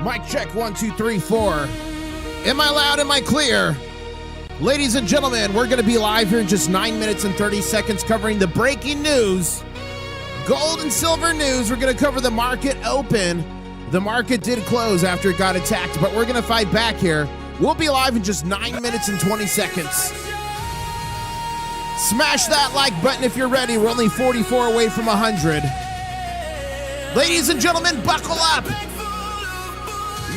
Mic check, 1, 2, 3, 4. Am I loud? Am I clear? Ladies and gentlemen, we're going to be live here in just 9 minutes and 30 seconds covering the breaking news. Gold and silver news. We're going to cover the market open. The market did close after it got attacked, but we're going to fight back here. We'll be live in just 9 minutes and 20 seconds. Smash that like button if you're ready. We're only 44 away from 100. Ladies and gentlemen, buckle up.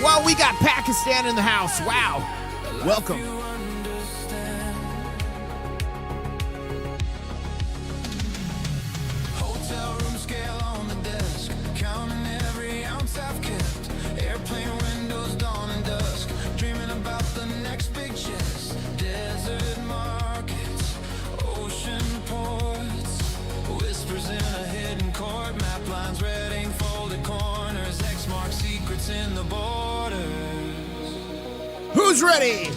Well, we got Pakistan in the house. Wow. Welcome. Hotel room scale on the desk, counting every ounce I've kept. Airplane windows, dawn and dusk, dreaming about the next big chest. Desert markets, ocean ports, whispers in a hidden court, map lines, red ink, folded corners, X mark secrets in the borders. Who's ready?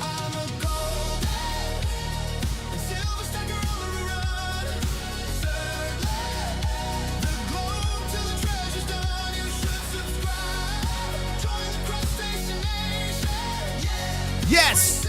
Yes!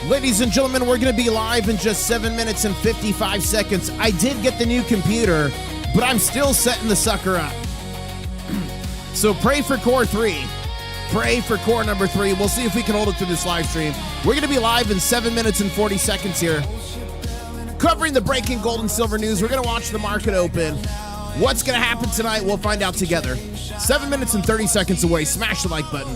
Ladies and gentlemen, we're going to be live in just 7 minutes and 55 seconds. I did get the new computer, but I'm still setting the sucker up. So pray for core 3. Pray for core number 3. We'll see if we can hold it through this live stream. We're going to be live in 7 minutes and 40 seconds here. Covering the breaking gold and silver news. We're going to watch the market open. What's going to happen tonight, we'll find out together. 7 minutes and 30 seconds away. Smash the like button.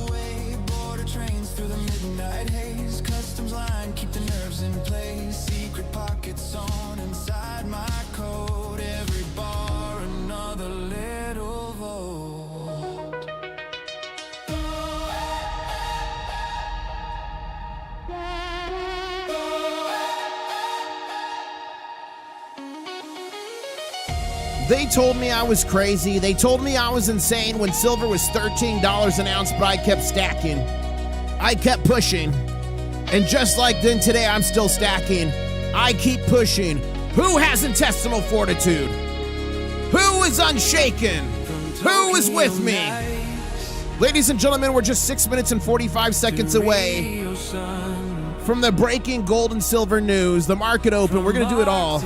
They told me I was crazy. They told me I was insane when silver was $13 an ounce, but I kept stacking. I kept pushing. And just like then today, I'm still stacking. I keep pushing. Who has intestinal fortitude? Who is unshaken? Who is with me? Ladies and gentlemen, we're just 6 minutes and 45 seconds away from the breaking gold and silver news. The market open. We're going to do it all.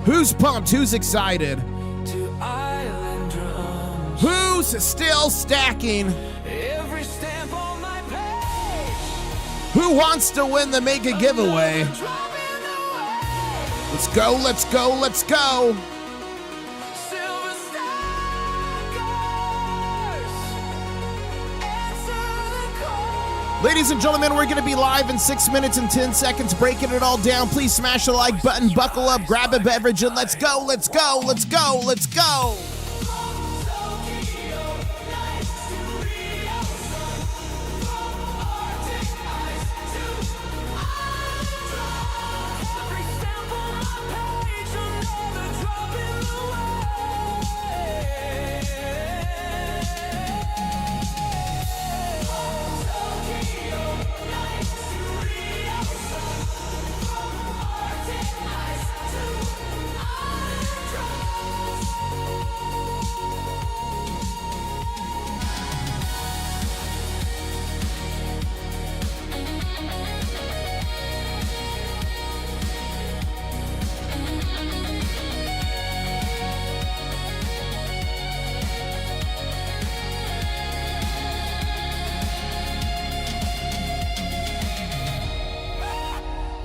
Who's pumped? Who's excited? Who's still stacking? Who wants to win the mega giveaway? Let's go, let's go, let's go. Ladies and gentlemen, we're going to be live in 6 minutes and 10 seconds, breaking it all down. Please smash the like button, buckle up, grab a beverage, and let's go, let's go, let's go, let's go.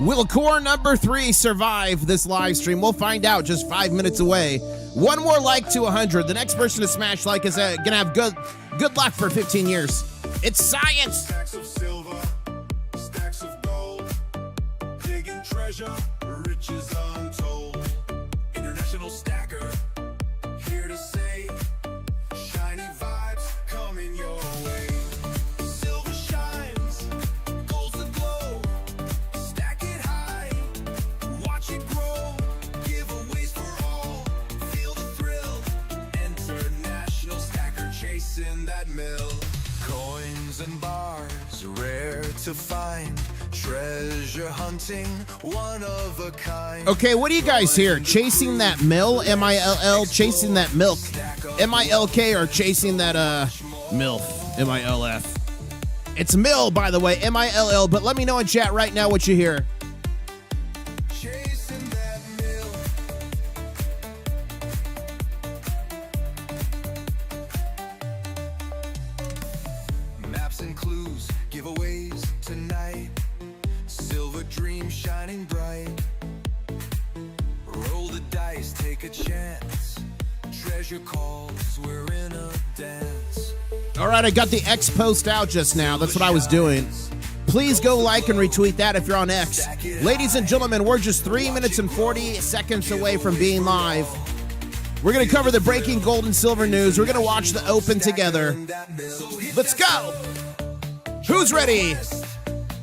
Will core number 3 survive this live stream? We'll find out just 5 minutes away. One more like to 100. The next person to smash like is gonna have good luck for 15 years. It's science. Stacks of silver, stacks of gold, digging treasure, riches untold. International stacker, here to say, shiny vibes coming your way. Silver shines, gold's the glow. chasing that mill. Coins and bars, rare to find. Treasure hunting, one of a kind. Okay, what do you guys hear? Chasing that mill, M-I-L-L, chasing that milk, M-I-L-K, or chasing that, MILF, M-I-L-F. It's mill, by the way, M-I-L-L, but let me know in chat right now what you hear. Chasing that mill. Maps and clues, giveaways tonight. Silver dream shining bright. Roll the dice, take a chance. Treasure calls, we're in a dance. All right, I got the X post out just now. That's what I was doing. Please go like and retweet that if you're on X. Ladies and gentlemen, we're just 3 minutes and 40 seconds away from being live. We're going to cover the breaking gold and silver news. We're going to watch the open together. Let's go. Who's ready?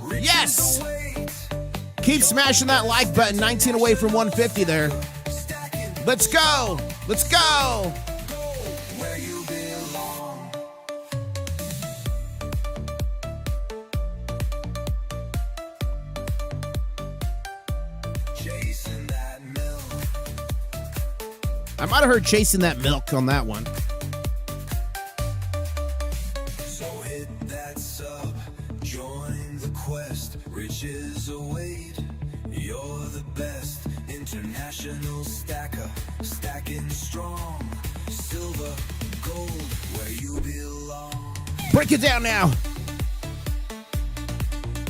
Yes. Keep smashing that like button. 19 away from 150 there. Let's go. Let's go. Where you belong. Chasing that milk. I might have heard chasing that milk on that one. So hit that sub, join the quest. Riches await, you're the best. International stacker, stacking strong. Silver, gold, where you belong. Break it down now.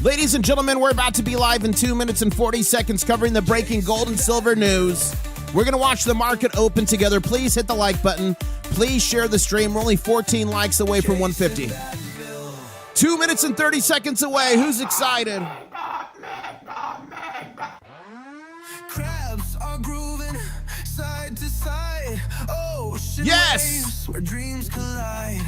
Ladies and gentlemen, we're about to be live in 2 minutes and 40 seconds covering the breaking gold and silver news. We're going to watch the market open together. Please hit the like button. Please share the stream. We're only 14 likes away from 150. 2 minutes and 30 seconds away. Who's excited? Crabs are grooving side to side. Ocean Yes! waves where dreams collide.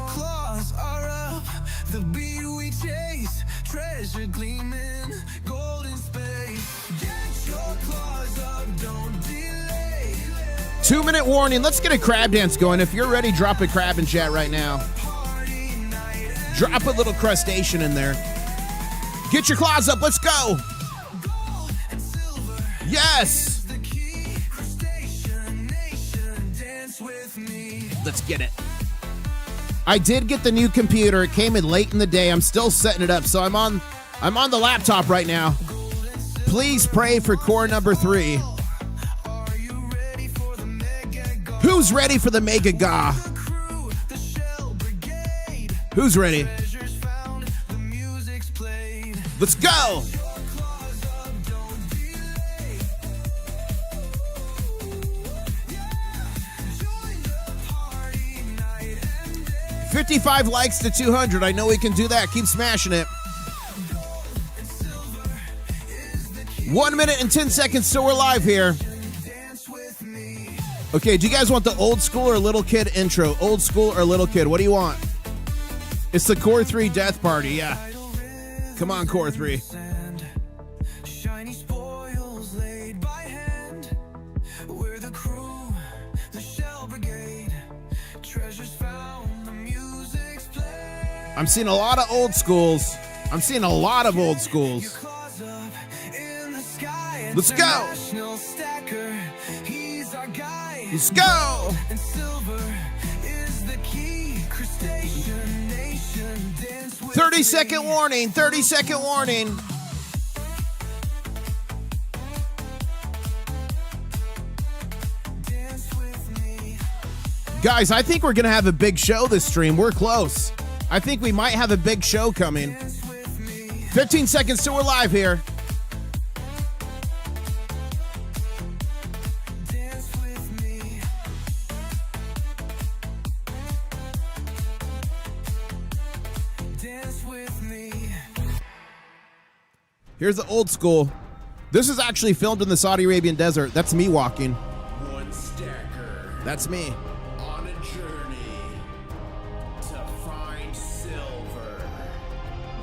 Claws are up, the beat we chase. Treasure gleaming, golden space. Get your claws up, don't delay. 2 minute warning. Let's get a crab dance going. If you're ready, drop a crab in chat right now. Party night. Drop a little crustacean in there. Get your claws up. Let's go. Gold and silver. Yes. The key, crustacean nation, dance with me. Let's get it. I did get the new computer. It came in late in the day. I'm still setting it up, so I'm on the laptop right now. Please pray for core number 3. Are you ready for the mega go? Who's ready for the mega ga? Crew, the shell brigade. Who's ready? Treasures found, the music's played. Let's go. Your claws up, don't delay. Join the party night and day. 55 likes to 200. I know we can do that. Keep smashing it. 1 minute and 10 seconds, so we're live here. Dance with me. Okay, do you guys want the old school or little kid intro? Old school or little kid? What do you want? It's the Core 3 death party, yeah. Come on, Core 3. Sand, shiny spoils laid by hand. We're the crew, the shell brigade. Treasures found, the music's played. I'm seeing a lot of old schools. I'm seeing a lot of old schools. Claws up in the sky. Let's go. International stacker, he's our guide. Let's go. And silver is the key. Crustacean nation, dance with 30-second warning. 30-second warning. dance with me. Guys, I think we're going to have a big show this stream. We're close. I think we might have a big show coming. Dance with me. 15 seconds till we're live here. Dance with me. Dance with me. Here's the old school. This is actually filmed in the Saudi Arabian desert. That's me walking. One stacker That's me. on a journey to find silver.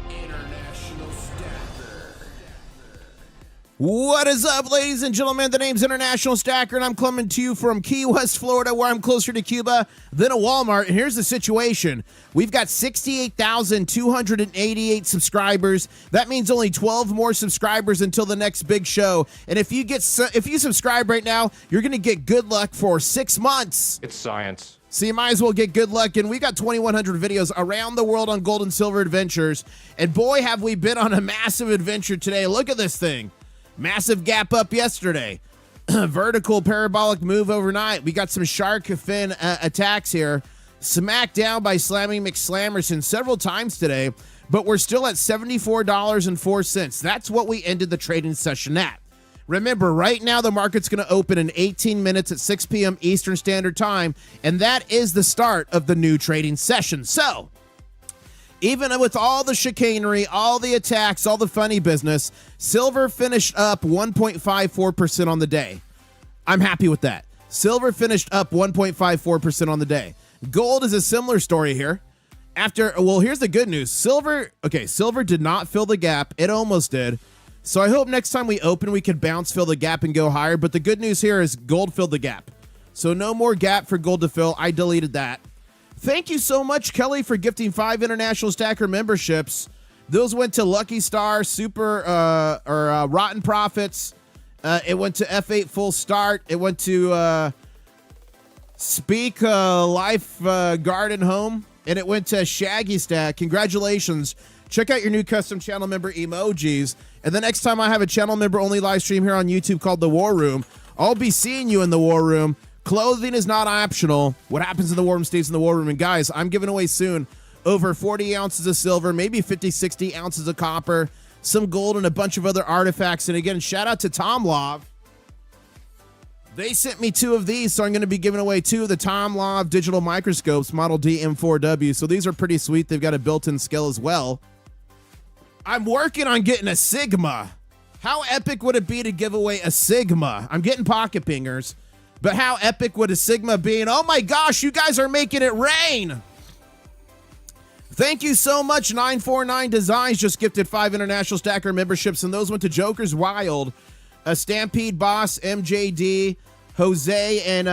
International stacker. What is up, ladies and gentlemen? The name's International Stacker, and I'm coming to you from Key West, Florida, where I'm closer to Cuba than a Walmart. And here's the situation. We've got 68,288 subscribers. That means only 12 more subscribers until the next big show. And if you subscribe right now, you're going to get good luck for 6 months. It's science. So you might as well get good luck. And we got 2,100 videos around the world on gold and silver adventures. And boy, have we been on a massive adventure today. Look at this thing. Massive gap up yesterday. Vertical parabolic move overnight. We got some shark fin attacks here. Smacked down by Slamming McSlammerson several times today. But we're still at $74.04. That's what we ended the trading session at. Remember, right now the market's going to open in 18 minutes at 6 p.m. Eastern Standard Time. And that is the start of the new trading session. So, even with all the chicanery, all the attacks, all the funny business, silver finished up 1.54% on the day. I'm happy with that. Silver finished up 1.54% on the day. Gold is a similar story here. Here's the good news. Silver did not fill the gap. It almost did. So I hope next time we open, we can bounce, fill the gap, and go higher. But the good news here is gold filled the gap. So no more gap for gold to fill. I deleted that. Thank you so much, Kelly, for gifting 5 International Stacker memberships. Those went to Lucky Star, Rotten Profits. It went to F8 Full Start. It went to Speak Life Garden Home. And it went to Shaggy Stack. Congratulations. Check out your new custom channel member emojis. And the next time I have a channel member only live stream here on YouTube called The War Room, I'll be seeing you in The War Room. Clothing is not optional. What happens in the war room stays in the war room. And guys, I'm giving away soon over 40 ounces of silver, maybe 50, 60 ounces of copper, some gold, and a bunch of other artifacts. And again, shout out to Tom Love. They sent me 2 of these, so I'm going to be giving away 2 of the Tom Love digital microscopes, model DM4W. So these are pretty sweet. They've got a built-in scale as well. I'm working on getting a Sigma. How epic would it be to give away a Sigma? I'm getting pocket pingers. But how epic would a Sigma be? And oh my gosh, you guys are making it rain. Thank you so much. 949 Designs just gifted 5 International Stacker memberships, and those went to Joker's Wild, Stampede Boss, MJD, Jose, and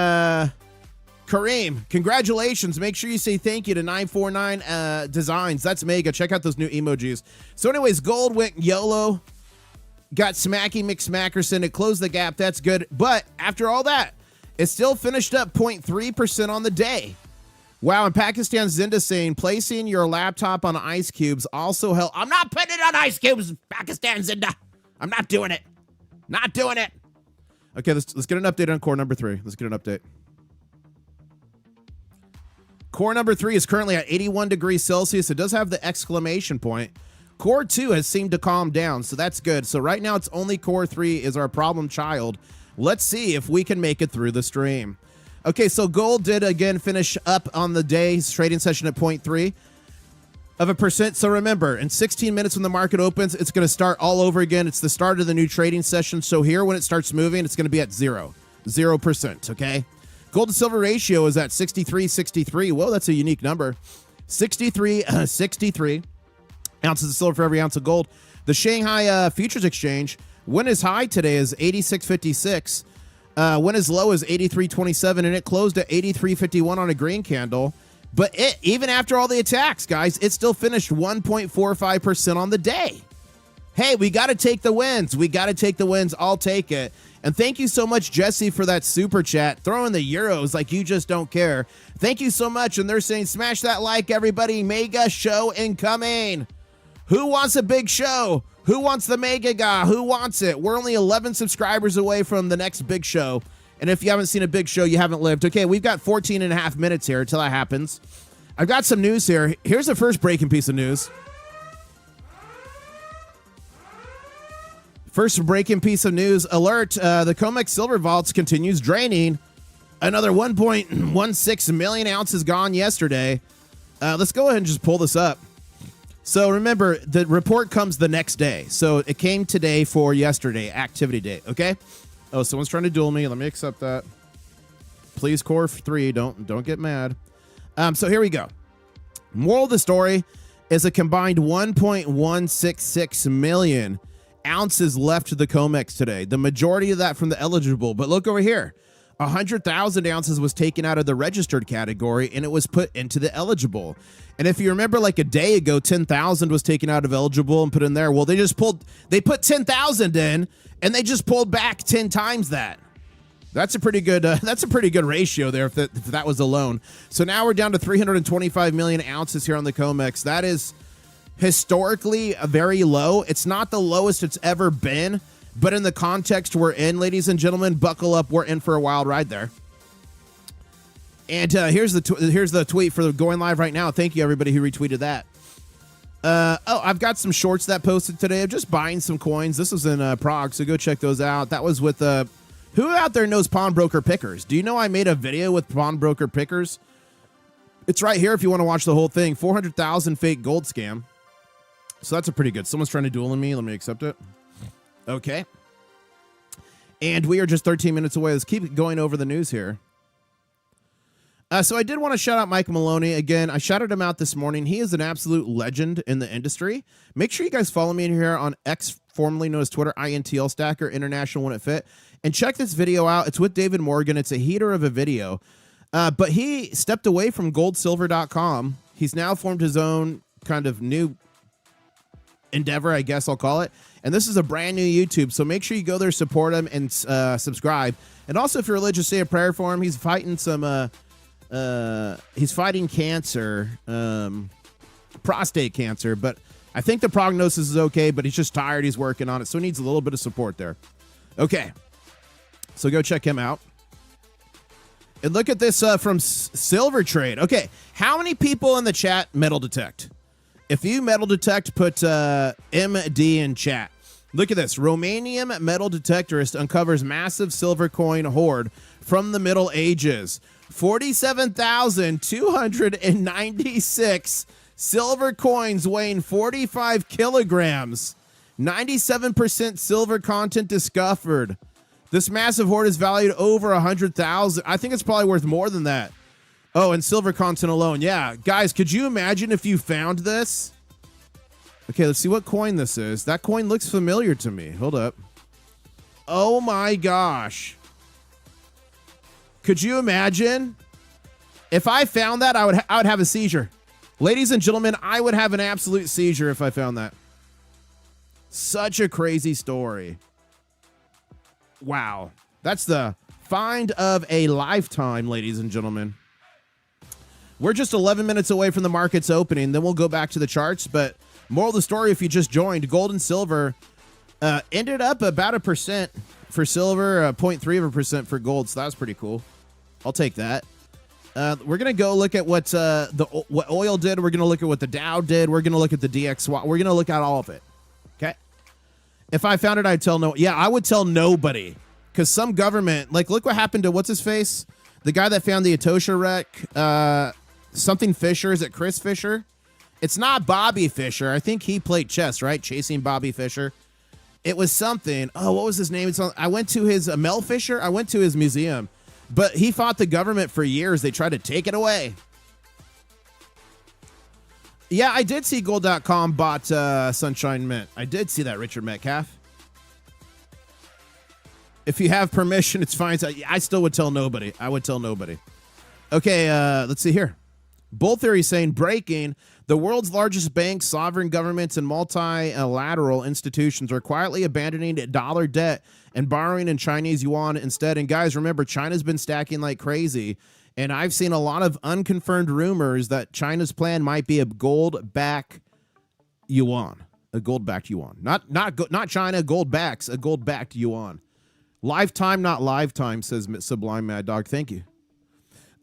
Kareem. Congratulations. Make sure you say thank you to 949 Designs. That's mega. Check out those new emojis. So anyways, gold went YOLO. Got Smacky McSmackerson. It closed the gap. That's good. But after all that, it still finished up 0.3% on the day. Wow, and Pakistan Zinda saying, placing your laptop on ice cubes also help. I'm not putting it on ice cubes, Pakistan Zinda. I'm not doing it. Not doing it. Okay, let's get an update on core number 3. Let's get an update. Core number 3 is currently at 81 degrees Celsius. It does have the exclamation point. Core 2 has seemed to calm down, so that's good. So right now, it's only Core 3 is our problem child. Let's see if we can make it through the stream. Okay, so gold did again finish up on the day's trading session at 0.3%. So remember, in 16 minutes when the market opens, it's going to start all over again. It's the start of the new trading session. So here, when it starts moving, it's going to be at 0%, okay? Gold to silver ratio is at 63.63. Whoa, that's a unique number. 63 ounces of silver for every ounce of gold. The Shanghai Futures Exchange, when is high today is 86.56. When is low is 83.27, and it closed at 83.51 on a green candle. But even after all the attacks, guys, it still finished 1.45% on the day. Hey, we got to take the wins. We got to take the wins. I'll take it. And thank you so much, Jesse, for that super chat. Throwing the euros like you just don't care. Thank you so much. And they're saying, smash that like, everybody. Mega show incoming. Who wants a big show? Who wants the mega guy? Who wants it? We're only 11 subscribers away from the next big show. And if you haven't seen a big show, you haven't lived. Okay, we've got 14 and a half minutes here until that happens. I've got some news here. Here's the first breaking piece of news. First breaking piece of news alert. The Comex silver vaults continues draining. Another 1.16 million ounces gone yesterday. Let's go ahead and just pull this up. So remember, the report comes the next day. So it came today for yesterday, activity day, okay? Oh, someone's trying to duel me. Let me accept that. Please, core 3, don't get mad. So here we go. Moral of the story is a combined 1.166 million ounces left to the Comex today. The majority of that from the eligible. But look over here. 100,000 ounces was taken out of the registered category and it was put into the eligible. And if you remember, like a day ago, 10,000 was taken out of eligible and put in there. Well, they put 10,000 in and they just pulled back 10 times that. That's a pretty good ratio there if that was alone. So now we're down to 325 million ounces here on the Comex. That is historically very low. It's not the lowest it's ever been, but in the context we're in, ladies and gentlemen, buckle up. We're in for a wild ride there. And here's the tweet for going live right now. Thank you, everybody who retweeted that. I've got some shorts that posted today. I'm just buying some coins. This was in Prague, so go check those out. That was with who out there knows Pawnbroker Pickers? Do you know I made a video with Pawnbroker Pickers? It's right here if you want to watch the whole thing. 400,000 fake gold scam. So that's a pretty good. Someone's trying to duel me. Let me accept it. Okay. And we are just 13 minutes away. Let's keep going over the news here. So I did want to shout out Mike Maloney. Again, I shouted him out this morning. He is an absolute legend in the industry. Make sure you guys follow me in here on X, formerly known as Twitter, INTL Stacker, International When It Fit. And check this video out. It's with David Morgan. It's a heater of a video. But he stepped away from goldsilver.com. He's now formed his own kind of new endeavor, I guess I'll call it. And this is a brand new YouTube. So make sure you go there, support him, and subscribe. And also, if you're religious, say a prayer for him. He's fighting he's fighting cancer, prostate cancer. But I think the prognosis is okay, but he's just tired. He's working on it. So he needs a little bit of support there. Okay. So go check him out. And look at this from Silver Trade. Okay, how many people in the chat metal detect? If you metal detect, put MD in chat. Look at this. Romanian metal detectorist uncovers massive silver coin hoard from the Middle Ages. 47,296 silver coins weighing 45 kilograms. 97% silver content discovered. This massive hoard is valued over 100,000. I think it's probably worth more than that. Oh, and silver content alone. Yeah. Guys, could you imagine if you found this? Okay, let's see what coin this is. That coin looks familiar to me. Hold up. Oh my gosh. Could you imagine? If I found that, I would have a seizure. Ladies and gentlemen, I would have an absolute seizure if I found that. Such a crazy story. Wow. That's the find of a lifetime, ladies and gentlemen. We're just 11 minutes away from the market's opening. Then we'll go back to the charts. But moral of the story, if you just joined, gold and silver ended up about 1% for silver, 0.3% for gold. So that was pretty cool. I'll take that. We're going to go look at what oil did. We're going to look at what the Dow did. We're going to look at the DXY. We're going to look at all of it. Okay. If I found it, I'd tell no. Yeah, I would tell nobody. Because some government, like, look what happened to what's his face? The guy that found the Etosha wreck. Something Fisher. Is it Chris Fisher? It's not Bobby Fisher. I think he played chess, right? Chasing Bobby Fisher. It was something. Oh, what was his name? I went to his Mel Fisher. I went to his museum. But he fought the government for years. They tried to take it away. Yeah, I did see gold.com bought Sunshine Mint. I did see that, Richard Metcalf. If you have permission, it's fine. I still would tell nobody. I would tell nobody. Okay, let's see here. Bull Theory saying breaking. The world's largest banks, sovereign governments, and multilateral institutions are quietly abandoning dollar debt and borrowing in Chinese yuan instead. And guys, remember, China's been stacking like crazy. And I've seen a lot of unconfirmed rumors that China's plan might be a gold-backed yuan. A gold-backed yuan. Not China, gold backs, a gold-backed yuan. Lifetime, not lifetime, says Sublime Mad Dog. Thank you.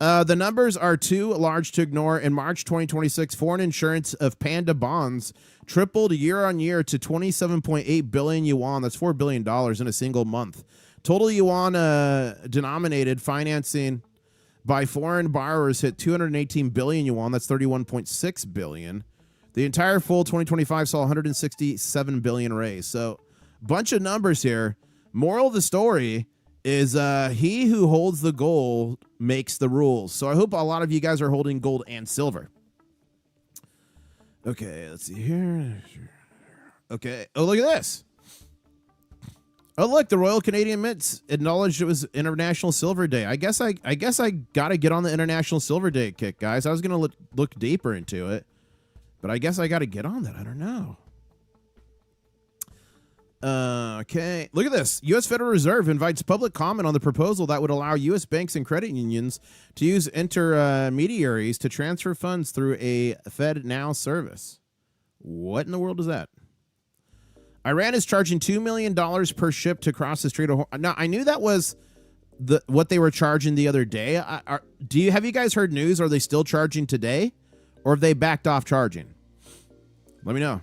The numbers are too large to ignore. In March 2026, foreign insurance of Panda bonds tripled year on year to 27.8 billion yuan. That's $4 billion in a single month. Total yuan denominated financing by foreign borrowers hit 218 billion yuan. That's 31.6 billion. The entire full 2025 saw 167 billion raised. So, bunch of numbers here. Moral of the story is he who holds the gold makes the rules. So I hope a lot of you guys are holding gold and silver. Okay, let's see here. Okay. Oh, look at this. Oh, look, the Royal Canadian Mint acknowledged it was International Silver Day. I guess I got to get on the International Silver Day kick, guys. I was going to look deeper into it, but I guess I got to get on that. I don't know. Okay, look at this. U.S. Federal Reserve invites public comment on the proposal that would allow U.S. banks and credit unions to use intermediaries to transfer funds through a FedNow service. What in the world is that? Iran is charging $2 million per ship to cross the Strait of Hormuz. Now, I knew that was what they were charging the other day. Have you guys heard news? Are they still charging today, or have they backed off charging? Let me know.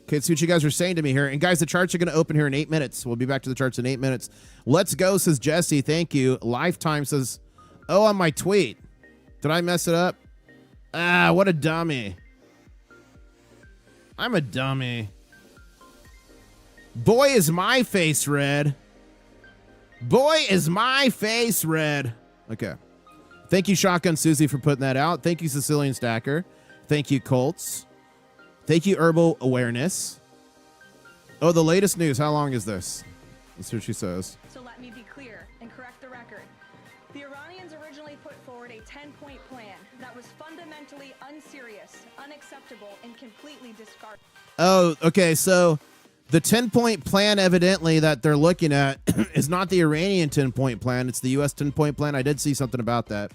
Okay, let's see what you guys are saying to me here. And guys, the charts are going to open here in 8 minutes. We'll be back to the charts in 8 minutes. Let's go, says Jesse. Thank you. Lifetime says, oh, on my tweet. Did I mess it up? Ah, what a dummy. I'm a dummy. Boy, is my face red. Boy, is my face red. Okay. Thank you, Shotgun Susie, for putting that out. Thank you, Sicilian Stacker. Thank you, Colts. Thank you, Herbal Awareness. Oh, the latest news. How long is this? Let's see what she says. So let me be clear and correct the record. The Iranians originally put forward a 10-point plan that was fundamentally unserious, unacceptable, and completely discarded. Oh, okay. So the 10-point plan, evidently, that they're looking at is not the Iranian 10-point plan. It's the U.S. 10-point plan. I did see something about that.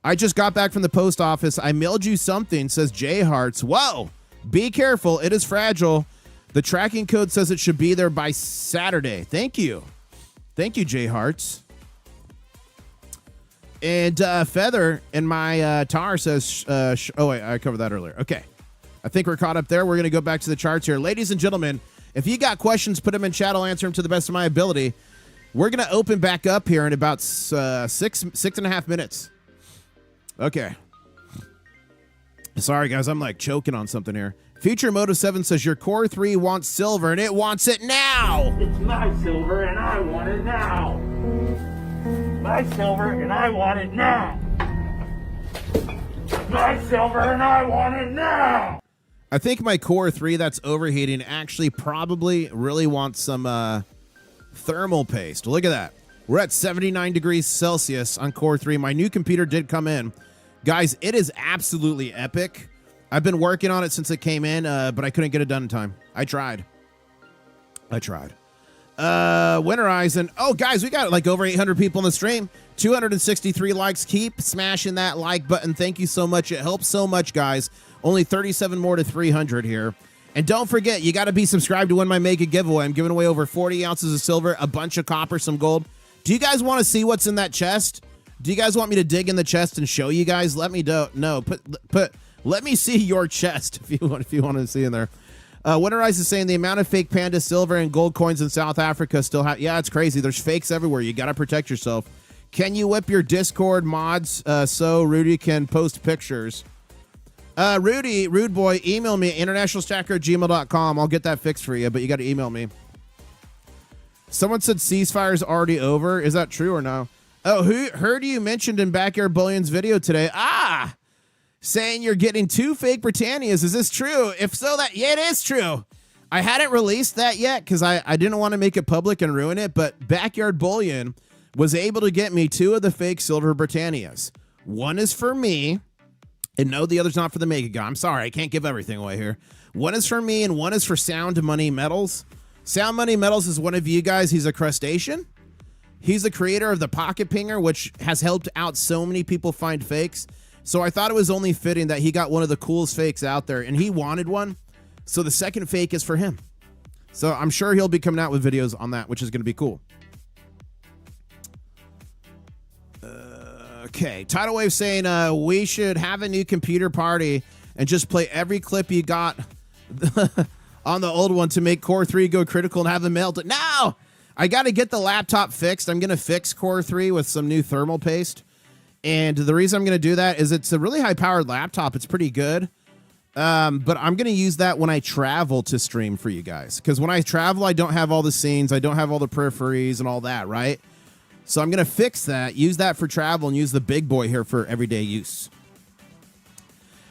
I just got back from the post office. I mailed you something, says J Hearts. Whoa. Be careful. It is fragile. The tracking code says it should be there by Saturday. Thank you. Thank you, J Hearts. And Feather in my tar says, oh, wait, I covered that earlier. Okay. I think we're caught up there. We're going to go back to the charts here. Ladies and gentlemen, if you got questions, put them in chat. I'll answer them to the best of my ability. We're going to open back up here in about six and a half minutes. Okay. Sorry, guys. I'm like choking on something here. Future Moto 7 says your Core 3 wants silver and it wants it now. It's my silver and I want it now. My silver and I want it now. My silver and I want it now. I think my Core 3 that's overheating actually probably really wants some thermal paste. Look at that. We're at 79 degrees Celsius on Core 3. My new computer did come in. Guys, it is absolutely epic. I've been working on it since it came in, but I couldn't get it done in time. I tried. Winterize, and oh, guys, we got like over 800 people in the stream. 263 likes. Keep smashing that like button. Thank you so much. It helps so much, guys. Only 37 more to 300 here. And don't forget, you got to be subscribed to win my mega giveaway. I'm giving away over 40 ounces of silver, a bunch of copper, some gold. Do you guys want to see what's in that chest? Do you guys want me to dig in the chest and show you guys? Let me know. Let me see your chest if you want to see in there. Winterize is saying the amount of fake panda silver and gold coins in South Africa still have. Yeah, it's crazy. There's fakes everywhere. You got to protect yourself. Can you whip your Discord mods so Rudy can post pictures? Rude boy, email me internationalstacker@gmail.com. I'll get that fixed for you, but you got to email me. Someone said ceasefire's already over. Is that true or no? Oh, who heard you mentioned in Backyard Bullion's video today? Saying you're getting 2 fake Britannias. Is this true? If so, yeah, it is true. I hadn't released that yet because I didn't want to make it public and ruin it, but Backyard Bullion was able to get me 2 of the fake silver Britannias. One is for me, and no, the other's not for the Mega Guy. I'm sorry, I can't give everything away here. One is for me, and one is for Sound Money Metals. Sound Money Metals is one of you guys. He's a crustacean. He's the creator of the Pocket Pinger, which has helped out so many people find fakes. So I thought it was only fitting that he got one of the coolest fakes out there, and he wanted one. So the second fake is for him. So I'm sure he'll be coming out with videos on that, which is going to be cool. Okay. Tidal Wave saying we should have a new computer party and just play every clip you got on the old one to make Core 3 go critical and have them melt it. No! I got to get the laptop fixed. I'm going to fix Core 3 with some new thermal paste. And the reason I'm going to do that is it's a really high-powered laptop. It's pretty good. But I'm going to use that when I travel to stream for you guys. Because when I travel, I don't have all the scenes. I don't have all the peripheries and all that, right? So I'm going to fix that, use that for travel, and use the big boy here for everyday use.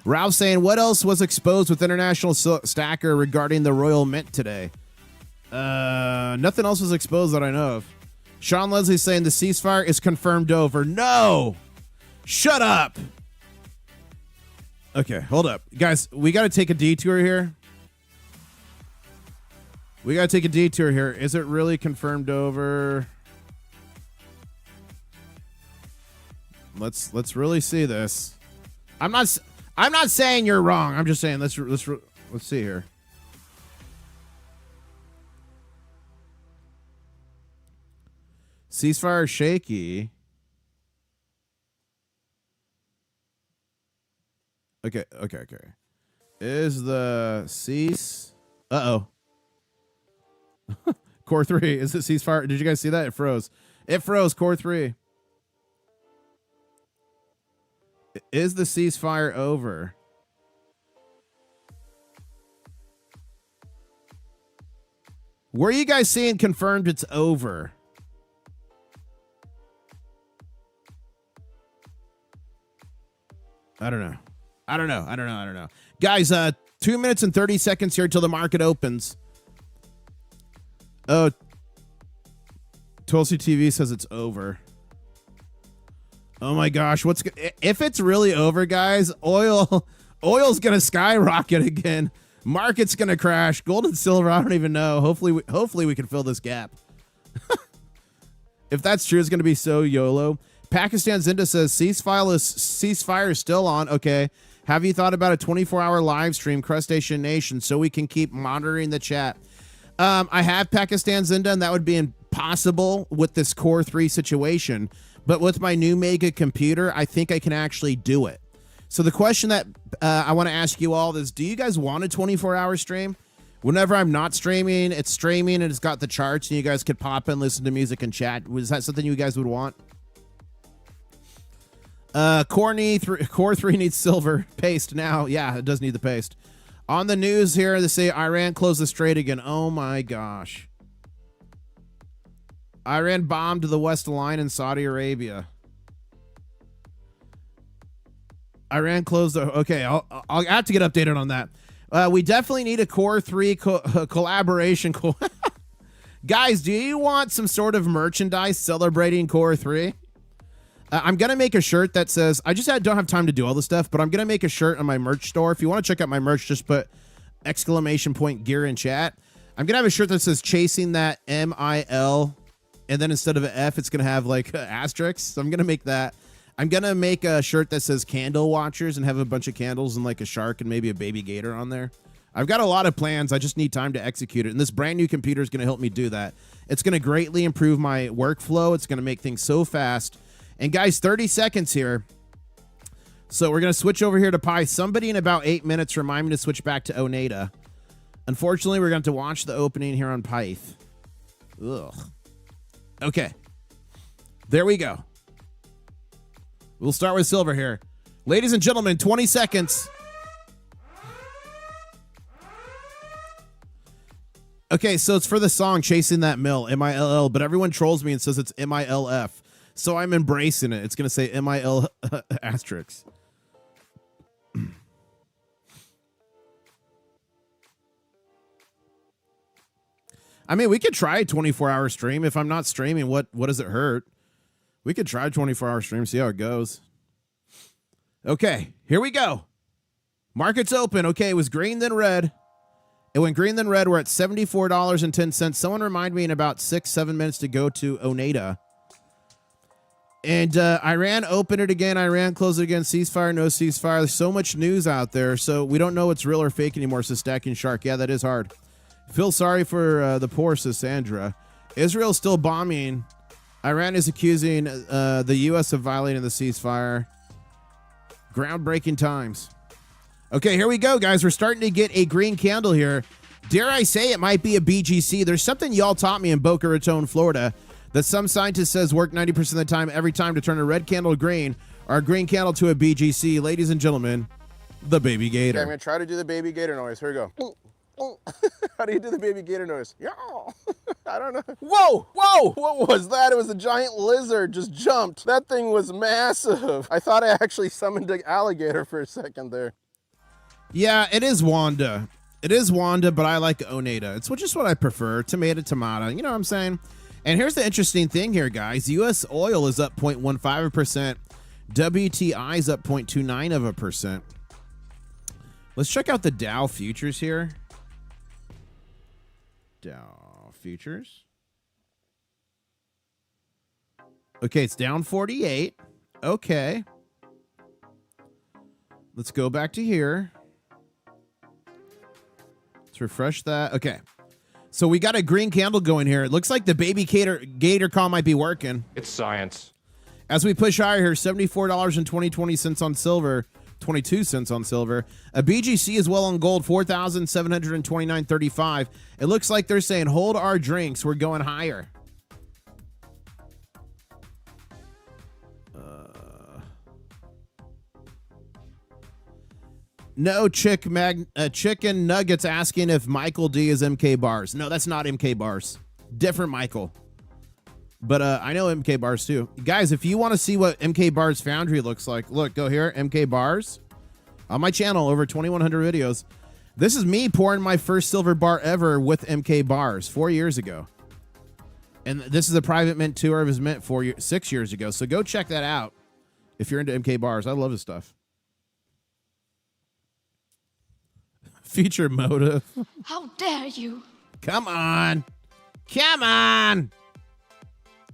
Ralph saying, what else was exposed with International Stacker regarding the Royal Mint today? Nothing else was exposed that I know of. Sean Leslie's saying the ceasefire is confirmed over. No! Shut up! Okay, hold up. Guys, we got to take a detour here. Is it really confirmed over? Let's really see this. I'm not saying you're wrong. I'm just saying let's see here. Ceasefire shaky. Okay. Is the cease? Uh-oh. Core 3. Is it ceasefire? Did you guys see that? It froze. Core 3. Is the ceasefire over? Where are you guys seeing confirmed it's over? I don't know. Guys, 2 minutes and 30 seconds here till the market opens. Oh, Tulsi TV says it's over. Oh my gosh, if it's really over, guys, oil's gonna skyrocket again. Market's gonna crash. Gold and silver, I don't even know. Hopefully we can fill this gap. If that's true, it's gonna be so YOLO. Pakistan Zinda says ceasefire is still on. Okay. Have you thought about a 24-hour live stream, Crustacean Nation, so we can keep monitoring the chat? I have Pakistan Zinda, and that would be impossible with this Core 3 situation. But with my new mega computer, I think I can actually do it. So the question that I want to ask you all is, do you guys want a 24-hour stream? Whenever I'm not streaming, it's streaming and it's got the charts, and you guys could pop in, listen to music, and chat. Was that something you guys would want? Core 3 needs silver paste now. Yeah, it does need the paste. On the news here, they say Iran closed the strait again. Oh my gosh. Iran bombed the West Line in Saudi Arabia. Iran closed the... Okay, I'll have to get updated on that. We definitely need a Core 3 collaboration. Guys, do you want some sort of merchandise celebrating Core 3? I'm going to make a shirt that says... I just don't have time to do all this stuff, but I'm going to make a shirt on my merch store. If you want to check out my merch, just put !gear in chat. I'm going to have a shirt that says chasing that MIL, and then instead of an F, it's going to have like asterisks. So I'm going to make that. I'm going to make a shirt that says candle watchers and have a bunch of candles and like a shark and maybe a baby gator on there. I've got a lot of plans. I just need time to execute it. And this brand new computer is going to help me do that. It's going to greatly improve my workflow. It's going to make things so fast. And guys, 30 seconds here. So we're going to switch over here to Pi. Somebody in about 8 minutes remind me to switch back to Oneida. Unfortunately, we're going to have to watch the opening here on Pyth. Ugh. Okay. There we go. We'll start with silver here. Ladies and gentlemen, 20 seconds. Okay, so it's for the song Chasing That Mill, M-I-L-L, but everyone trolls me and says it's M-I-L-F. So I'm embracing it. It's going to say M-I-L asterisk. I mean, we could try a 24-hour stream. If I'm not streaming, what does it hurt? We could try a 24-hour stream, see how it goes. Okay, here we go. Market's open. Okay, it was green, then red. It went green, then red. We're at $74.10. Someone remind me in about 6-7 minutes to go to Oneida. And Iran opened it again. Iran closed it again. Ceasefire, no ceasefire. There's so much news out there, so we don't know what's real or fake anymore. So Stacking Shark. Yeah, that is hard. Feel sorry for the poor, says Sandra. Israel's still bombing. Iran is accusing the U.S. of violating the ceasefire. Groundbreaking times. Okay, here we go, guys. We're starting to get a green candle here. Dare I say it might be a BGC. There's something y'all taught me in Boca Raton, Florida, that some scientist says work 90% of the time, every time, to turn a red candle to green or a green candle to a BGC. Ladies and gentlemen, the baby gator. Okay, I'm going to try to do the baby gator noise. Here we go. How do you do the baby gator noise? Yeah. I don't know. Whoa! Whoa! What was that? It was a giant lizard just jumped. That thing was massive. I thought I actually summoned an alligator for a second there. Yeah, it is Wanda. It is Wanda, but I like Oneida. It's just what I prefer. Tomato. You know what I'm saying? And here's the interesting thing here, guys. U.S. oil is up 0.15%. WTI is up 0.29%. Let's check out the Dow futures here. Dow futures. Okay, it's down 48. Okay. Let's go back to here. Let's refresh that. Okay. So we got a green candle going here. It looks like the baby gator call might be working. It's science. As we push higher here, $74.20 on silver, 22 cents on silver. A BGC is well on gold, 4,729.35. It looks like they're saying, hold our drinks. We're going higher. No chicken nuggets asking if Michael D is MK Bars. No, that's not MK Bars. Different Michael. But I know MK Bars too. Guys, if you want to see what MK Bars Foundry looks like, look, go here, MK Bars. On my channel, over 2,100 videos. This is me pouring my first silver bar ever with MK Bars 4 years ago. And this is a private mint tour of his mint 6 years ago. So go check that out if you're into MK Bars. I love his stuff. Future motive. How dare you? Come on. Come on.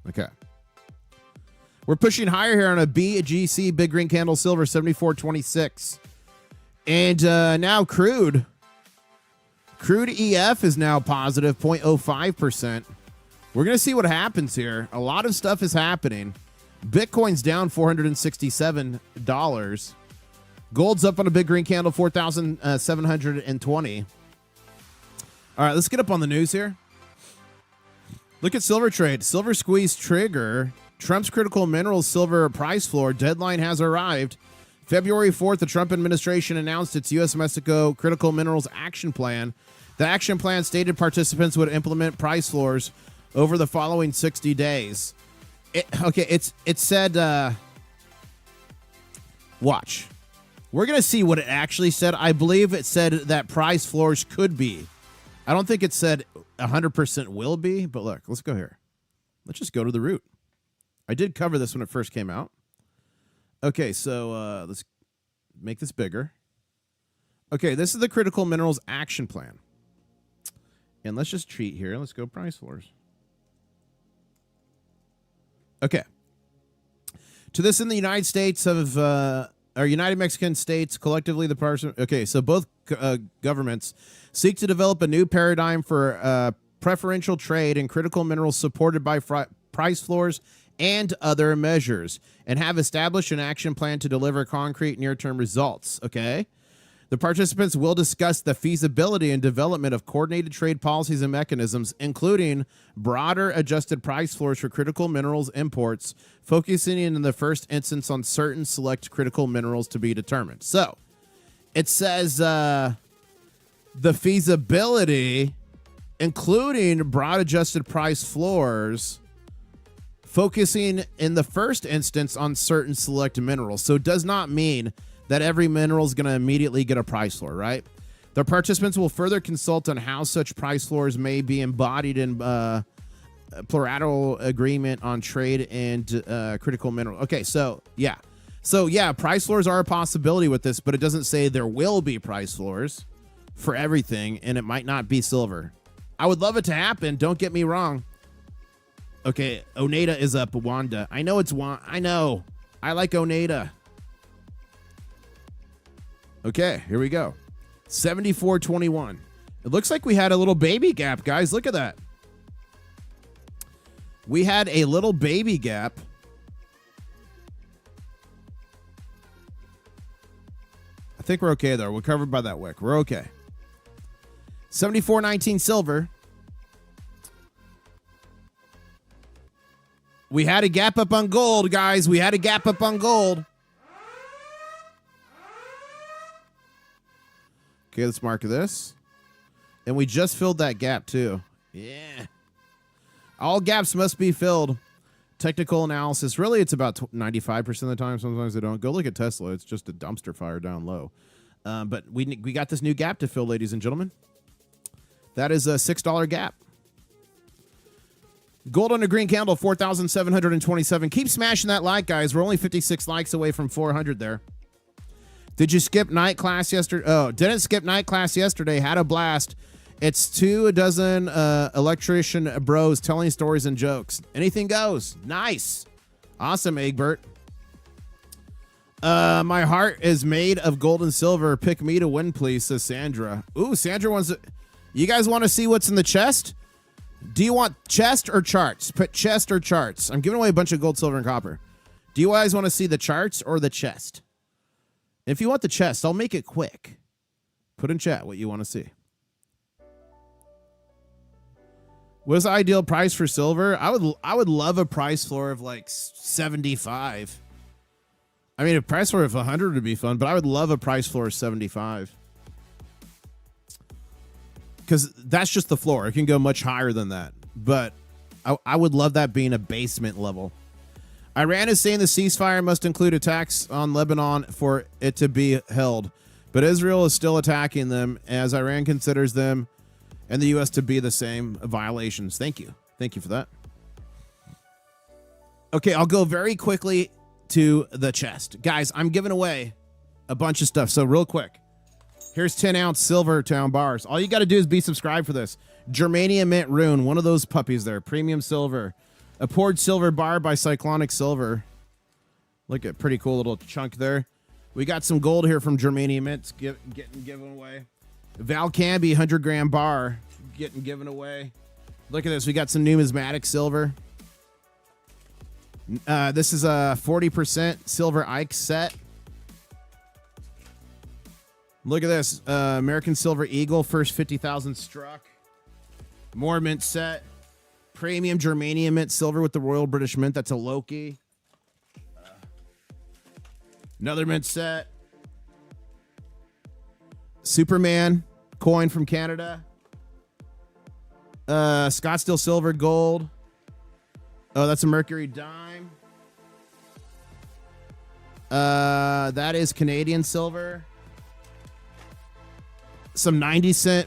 Okay. We're pushing higher here on a BGC, Big Green Candle Silver, 74.26. And now crude. Crude EF is now positive 0.05%. We're going to see what happens here. A lot of stuff is happening. Bitcoin's down $467. Gold's up on a big green candle, 4,720. All right, let's get up on the news here. Look at silver trade. Silver squeeze trigger. Trump's critical minerals silver price floor deadline has arrived. February 4th, the Trump administration announced its U.S.-Mexico critical minerals action plan. The action plan stated participants would implement price floors over the following 60 days. It said, watch. We're going to see what it actually said. I believe it said that price floors could be. I don't think it said 100% will be, but look, let's go here. Let's just go to the root. I did cover this when it first came out. Okay, so let's make this bigger. Okay, this is the critical minerals action plan. And let's just treat here. Let's go price floors. Okay. To this in the United States of... Our United Mexican States, collectively the person. Okay, so both governments seek to develop a new paradigm for preferential trade in critical minerals supported by price floors and other measures, and have established an action plan to deliver concrete near-term results. Okay? The participants will discuss the feasibility and development of coordinated trade policies and mechanisms, including broader adjusted price floors for critical minerals imports, focusing in the first instance on certain select critical minerals to be determined. So it says the feasibility, including broad adjusted price floors, focusing in the first instance on certain select minerals. So it does not mean that every mineral is going to immediately get a price floor, right? The participants will further consult on how such price floors may be embodied in plurilateral agreement on trade and critical mineral. Okay, so yeah. So yeah, price floors are a possibility with this, but it doesn't say there will be price floors for everything, and it might not be silver. I would love it to happen. Don't get me wrong. Okay, Oneida is up. Wanda. I know it's Wanda. I know. I like Oneida. Okay, here we go. 74.21. It looks like we had a little baby gap, guys. Look at that. We had a little baby gap. I think we're okay, though. We're covered by that wick. We're okay. 74.19 silver. We had a gap up on gold, guys. We had a gap up on gold. Okay, let's mark this. And we just filled that gap, too. Yeah. All gaps must be filled. Technical analysis. Really, it's about 95% of the time. Sometimes they don't. Go look at Tesla. It's just a dumpster fire down low. But we got this new gap to fill, ladies and gentlemen. That is a $6 gap. Gold on a green candle, 4,727. Keep smashing that like, guys. We're only 56 likes away from 400 there. Did you skip night class yesterday? Oh, didn't skip night class yesterday. Had a blast. It's 24 electrician bros telling stories and jokes. Anything goes. Nice. Awesome, Egbert. My heart is made of gold and silver. Pick me to win, please, says Sandra. Ooh, Sandra wants to... You guys want to see what's in the chest? Do you want chest or charts? Put chest or charts. I'm giving away a bunch of gold, silver, and copper. Do you guys want to see the charts or the chest? If you want the chest, I'll make it quick. Put in chat what you want to see. What is the ideal price for silver? I would love a price floor of like 75. I mean, a price floor of 100 would be fun, but I would love a price floor of 75. Because that's just the floor. It can go much higher than that. But I would love that being a basement level. Iran is saying the ceasefire must include attacks on Lebanon for it to be held. But Israel is still attacking them as Iran considers them and the U.S. to be the same violations. Thank you. Thank you for that. Okay, I'll go very quickly to the chest. Guys, I'm giving away a bunch of stuff. So real quick. Here's 10-ounce Silver Town bars. All you got to do is be subscribed for this. Germanium Mint Rune, one of those puppies there. Premium silver. A poured silver bar by Cyclonic Silver. Look at pretty cool little chunk there. We got some gold here from Germanium Mint getting given away. Valcambi 100-gram bar getting given away. Look at this. We got some numismatic silver. This is a 40% silver Ike set. Look at this. American Silver Eagle, first 50,000 struck. More mint set. Premium Germanium Mint Silver with the Royal British Mint. That's a Loki. Another mint set. Superman coin from Canada. Scottsdale Silver Gold. Oh, that's a Mercury Dime. That is Canadian Silver. Some 90%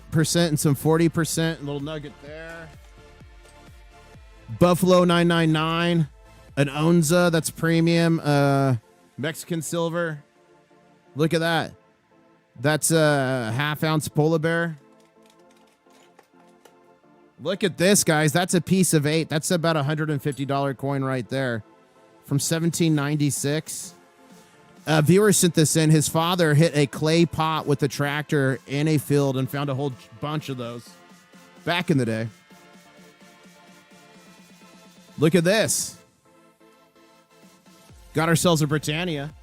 and some 40%. A little nugget there. Buffalo 999. An Onza. That's premium. Mexican silver. Look at that. That's a half-ounce polar bear. Look at this, guys. That's a piece of 8. That's about a $150 coin right there. From 1796. A viewer sent this in. His father hit a clay pot with a tractor in a field and found a whole bunch of those back in the day. Look at this. Got ourselves a Britannia.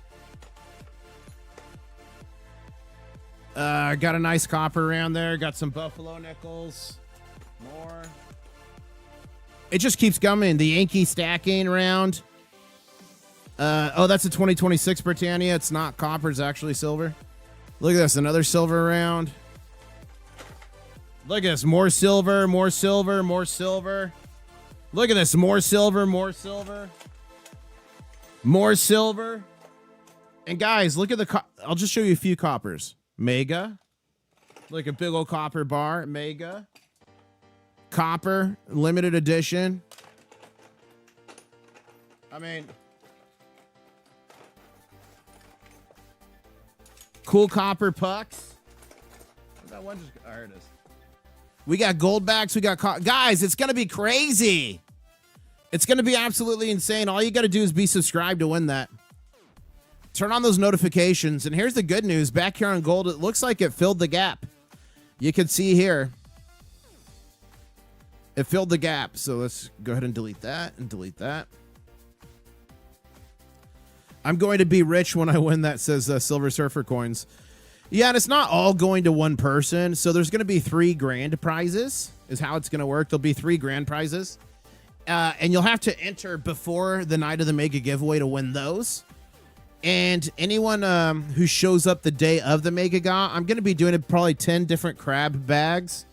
Got a nice copper around there. Got some Buffalo nickels. More. It just keeps coming. The Yankee stacking round. Oh, that's a 2026 Britannia. It's not copper. It's actually silver. Look at this. Another silver round. Look at this. More silver, more silver, more silver. Look at this. More silver, more silver. More silver. And guys, look at the... I'll just show you a few coppers. Mega. Like a big old copper bar. Mega. Copper. Limited edition. I mean... Cool copper pucks. That one just... Oh, there it is. We got gold backs. We got... Guys, it's going to be crazy. It's going to be absolutely insane. All you got to do is be subscribed to win that. Turn on those notifications. And here's the good news. Back here on gold, it looks like it filled the gap. You can see here. It filled the gap. So let's go ahead and delete that and delete that. I'm going to be rich when I win that, says Silver Surfer Coins. Yeah, and it's not all going to one person. So there's going to be 3 grand prizes is how it's going to work. There'll be 3 grand prizes. And you'll have to enter before the night of the mega giveaway to win those. And anyone who shows up the day of the mega ga, I'm going to be doing probably 10 different crab bags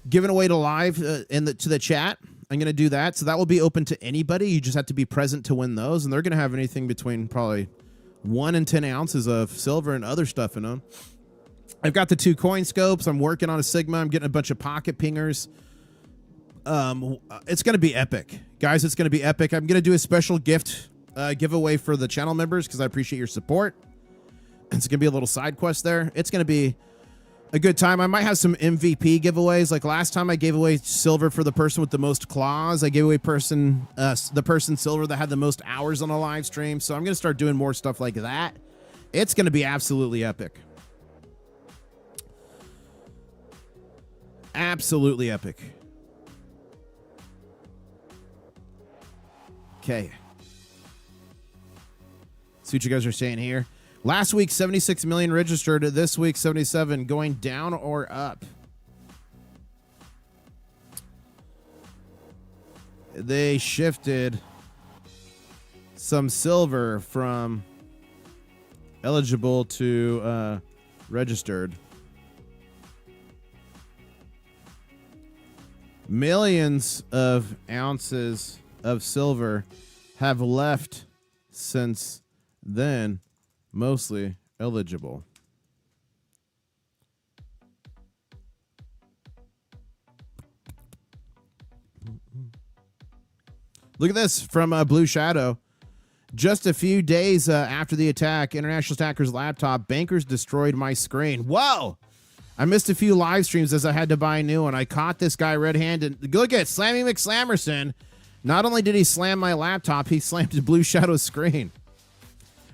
given away to live to the chat. I'm going to do that. So that will be open to anybody. You just have to be present to win those. And they're going to have anything between probably 1 and 10 ounces of silver and other stuff in them. I've got the 2 coin scopes. I'm working on a Sigma. I'm getting a bunch of pocket pingers. It's going to be epic. Guys, it's going to be epic. I'm going to do a special gift giveaway for the channel members because I appreciate your support. It's going to be a little side quest there. It's going to be a good time. I might have some MVP giveaways. Like last time I gave away silver for the person with the most claws. I gave away the person silver that had the most hours on a live stream. So I'm going to start doing more stuff like that. It's going to be absolutely epic. Absolutely epic. Okay. See what you guys are saying here. Last week, 76 million registered. This week, 77. Going down or up? They shifted some silver from eligible to registered. Millions of ounces of silver have left since then, mostly eligible. Look at this from Blue Shadow. Just a few days after the attack, international attacker's laptop, bankers destroyed my screen. Whoa! I missed a few live streams as I had to buy a new one. I caught this guy red-handed. Look at Slammy McSlammerson. Not only did he slam my laptop, he slammed Blue Shadow's screen.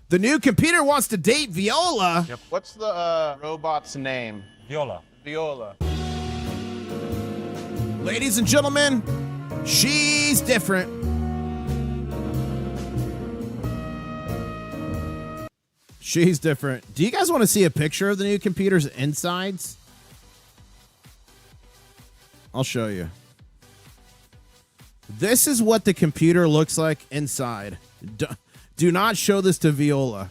The new computer wants to date Viola. Yep. What's the robot's name? Viola. Viola. Ladies and gentlemen, she's different. She's different. Do you guys want to see a picture of the new computer's insides? I'll show you. This is what the computer looks like inside. Do not show this to Viola.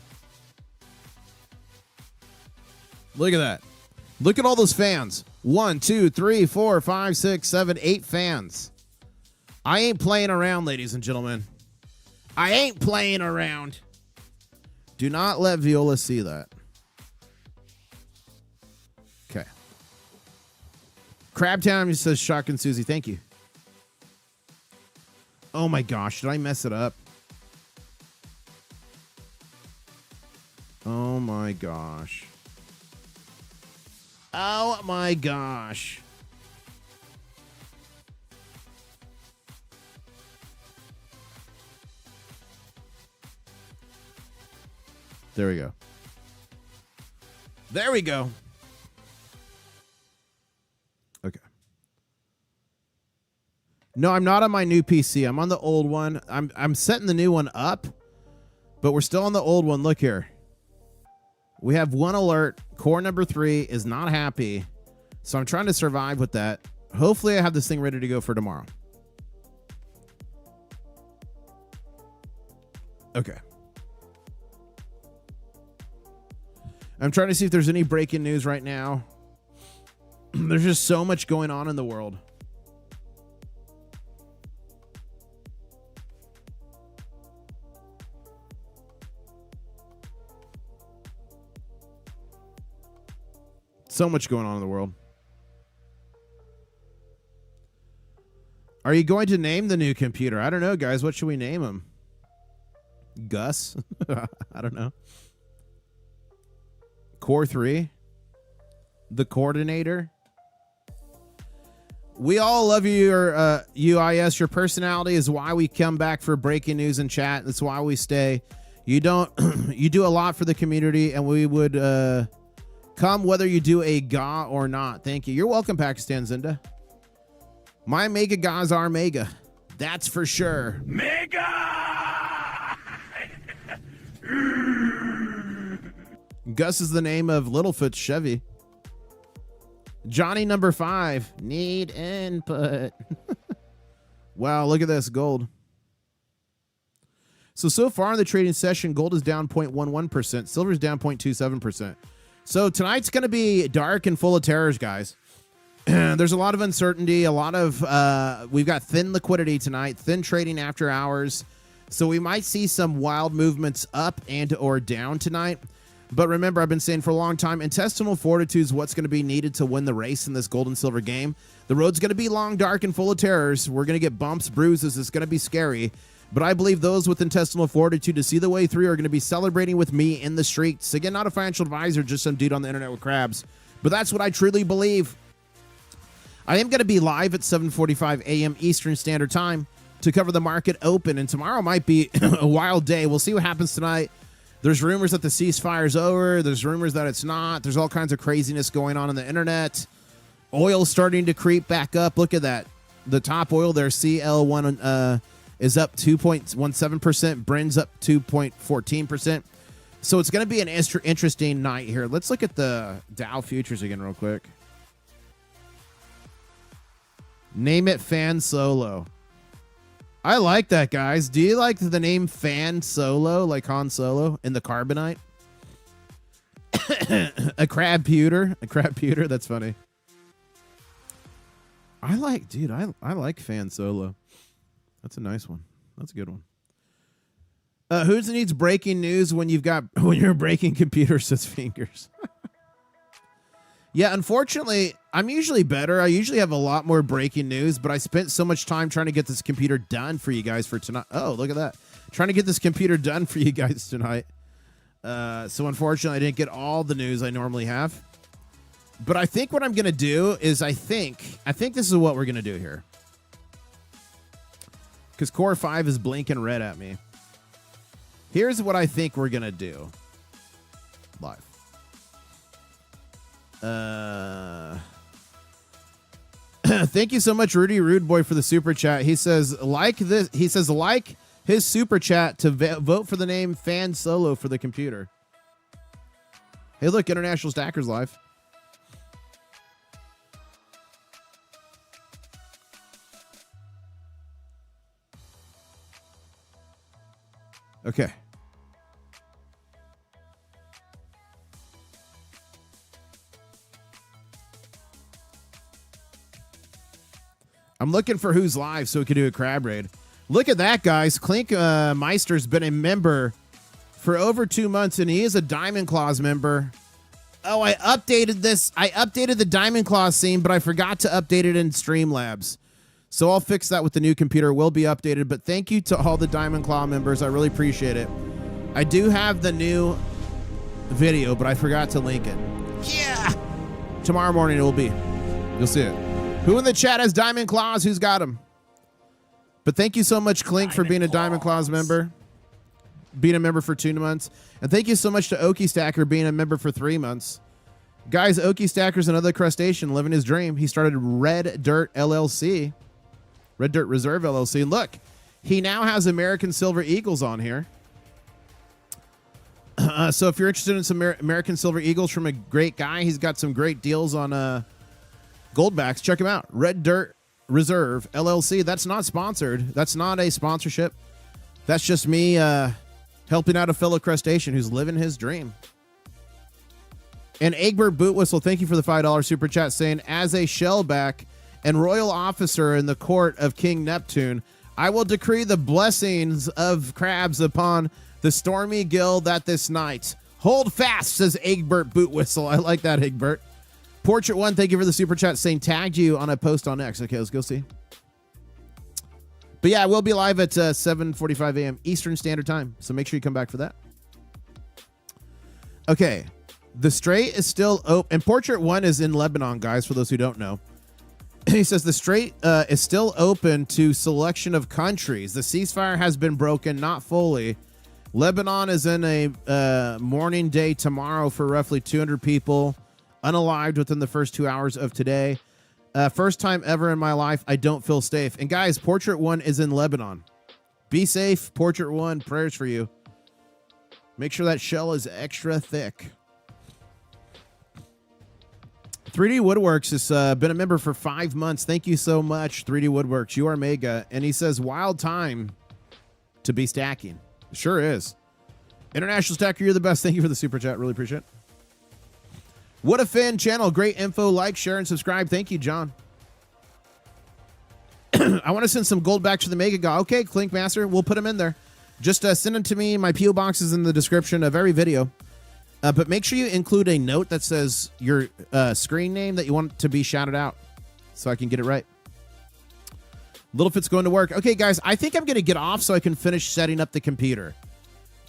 Look at that. Look at all those fans. 1, 2, 3, 4, 5, 6, 7, 8 fans. I ain't playing around, ladies and gentlemen. I ain't playing around. Do not let Viola see that. Okay. Crabtown says Shotgun Susie. Thank you. Oh my gosh. Did I mess it up? Oh my gosh. Oh my gosh. There we go. There we go. Okay. No, I'm not on my new PC. I'm on the old one. I'm setting the new one up, but we're still on the old one. Look here. We have one alert. Core number 3 is not happy. So I'm trying to survive with that. Hopefully I have this thing ready to go for tomorrow. Okay. I'm trying to see if there's any breaking news right now. There's just so much going on in the world. So much going on in the world. Are you going to name the new computer? I don't know, guys. What should we name him? Gus? I don't know. Core 3? The coordinator? We all love your UIS. Your personality is why we come back for breaking news and chat. That's why we stay. You don't. You do a lot for the community, and we would come whether you do a GA or not. Thank you. You're welcome, Pakistan Zinda. My mega GAs are mega. That's for sure. Mega! Gus is the name of Littlefoot's Chevy. Johnny number 5. Need input. Wow, look at this. Gold. So far in the trading session, gold is down 0.11%. Silver is down 0.27%. So tonight's going to be dark and full of terrors, guys. There's a lot of uncertainty. We've got thin liquidity tonight, thin trading after hours. So we might see some wild movements up and or down tonight. But remember, I've been saying for a long time, intestinal fortitude is what's going to be needed to win the race in this gold and silver game. The road's going to be long, dark, and full of terrors. We're going to get bumps, bruises. It's going to be scary. But I believe those with intestinal fortitude to see the way through are going to be celebrating with me in the streets. Again, not a financial advisor, just some dude on the internet with crabs. But that's what I truly believe. I am going to be live at 7:45 a.m. Eastern Standard Time to cover the market open. And tomorrow might be a wild day. We'll see what happens tonight. There's rumors that the ceasefire's over. There's rumors that it's not. There's all kinds of craziness going on the internet. Oil's starting to creep back up. Look at that. The top oil there, CL1, is up 2.17%. Brent's up 2.14%. So it's going to be an interesting night here. Let's look at the Dow futures again real quick. Name it Fan Solo. I like that, guys. Do you like the name Fan Solo, like Han Solo in the Carbonite? A crab pewter. A crab pewter. That's funny. I like Fan Solo. That's a nice one. That's a good one. Who needs breaking news when you're breaking computers with fingers? Yeah, unfortunately, I'm usually better. I usually have a lot more breaking news, but I spent so much time trying to get this computer done for you guys for tonight. Oh, look at that. Trying to get this computer done for you guys tonight. So unfortunately, I didn't get all the news I normally have. But I think what I'm going to do is I think this is what we're going to do here. Because Core 5 is blinking red at me. Here's what I think we're going to do. Live. Thank you so much, Rudy Rude Boy, for the super chat. He says like this. He says like his super chat to vote for the name Fan Solo for the computer. Hey, look, International Stackers live. Okay. I'm looking for who's live so we can do a crab raid. Look at that, guys. Clink Meister's been a member for over 2 months, and he is a Diamond Claws member. Oh, I updated this. I updated the Diamond Claws scene, but I forgot to update it in Streamlabs. So I'll fix that with the new computer. It will be updated, but thank you to all the Diamond Claw members. I really appreciate it. I do have the new video, but I forgot to link it. Yeah! Tomorrow morning it will be. You'll see it. Who in the chat has Diamond Claws? Who's got them? But thank you so much, Clink, for being a Diamond Claws member. Being a member for 2 months. And thank you so much to Okie Stacker being a member for 3 months. Guys, Okie Stacker's another crustacean living his dream. He started Red Dirt LLC. Red Dirt Reserve LLC. Look, he now has American Silver Eagles on here. So if you're interested in some American Silver Eagles from a great guy, he's got some great deals on Goldbacks. Check him out. Red Dirt Reserve LLC. That's not sponsored. That's not a sponsorship. That's just me helping out a fellow crustacean who's living his dream. And Egbert Bootwhistle, thank you for the $5 super chat, saying, as a shellback and royal officer in the court of King Neptune, I will decree the blessings of crabs upon the stormy guild that this night. Hold fast, says Egbert Bootwhistle. I like that, Egbert. Portrait One, thank you for the super chat, saying tagged you on a post on X. Okay, let's go see. But yeah, we'll be live at 7:45 a.m. Eastern Standard Time, so make sure you come back for that. Okay, the Strait is still open, and Portrait One is in Lebanon, guys, for those who don't know. He says the Strait is still open to selection of countries. The ceasefire has been broken, not fully. Lebanon is in a mourning day tomorrow for roughly 200 people unalived within the first 2 hours of today. First time ever in my life, I don't feel safe. And guys, Portrait One is in Lebanon. Be safe, Portrait One. Prayers for you. Make sure that shell is extra thick. 3D Woodworks has been a member for 5 months. Thank you so much, 3D Woodworks. You are mega. And he says, wild time to be stacking. Sure is. International Stacker, you're the best. Thank you for the super chat. Really appreciate it. What a fan channel. Great info. Like, share, and subscribe. Thank you, John. I want to send some gold back to the Mega God. Okay, Clink Master. We'll put him in there. just send them to me. My P.O. box is in the description of every video. But make sure you include a note that says your screen name that you want to be shouted out so I can get it right. Littlefoot's going to work. Okay, guys, I think I'm going to get off so I can finish setting up the computer.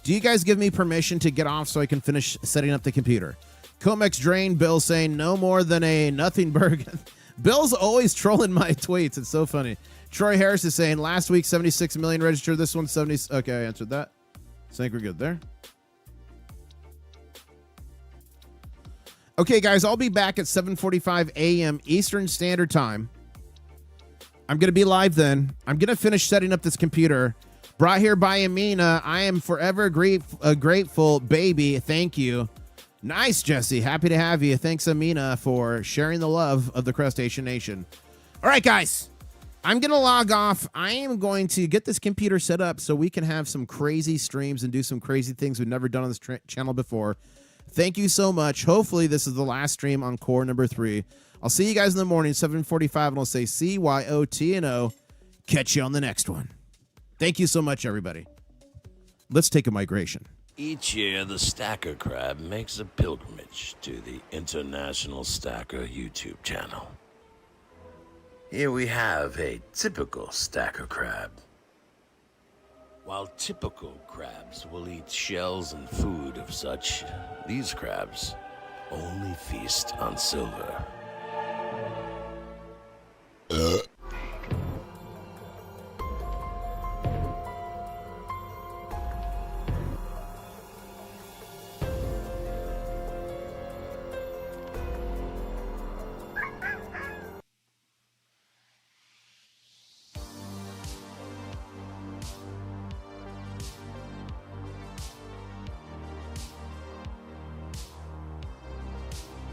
Do you guys give me permission to get off so I can finish setting up the computer? Comex drain, Bill saying no more than a nothing burger. Bill's always trolling my tweets. It's so funny. Troy Harris is saying last week 76 million registered. This one's 70. Okay, I answered that. So I think we're good there. Okay, guys, I'll be back at 7:45 a.m. Eastern Standard Time. I'm going to be live then. I'm going to finish setting up this computer. Brought here by Amina. I am forever grateful, baby. Thank you. Nice, Jesse. Happy to have you. Thanks, Amina, for sharing the love of the Crustacean Nation. All right, guys. I'm going to log off. I am going to get this computer set up so we can have some crazy streams and do some crazy things we've never done on this channel before. Thank you so much. Hopefully, this is the last stream on core number 3. I'll see you guys in the morning, 7:45, and I'll say CYOTNO. Catch you on the next one. Thank you so much, everybody. Let's take a migration. Each year, the Stacker Crab makes a pilgrimage to the International Stacker YouTube channel. Here we have a typical Stacker Crab. While typical crabs will eat shells and food of such, these crabs only feast on silver.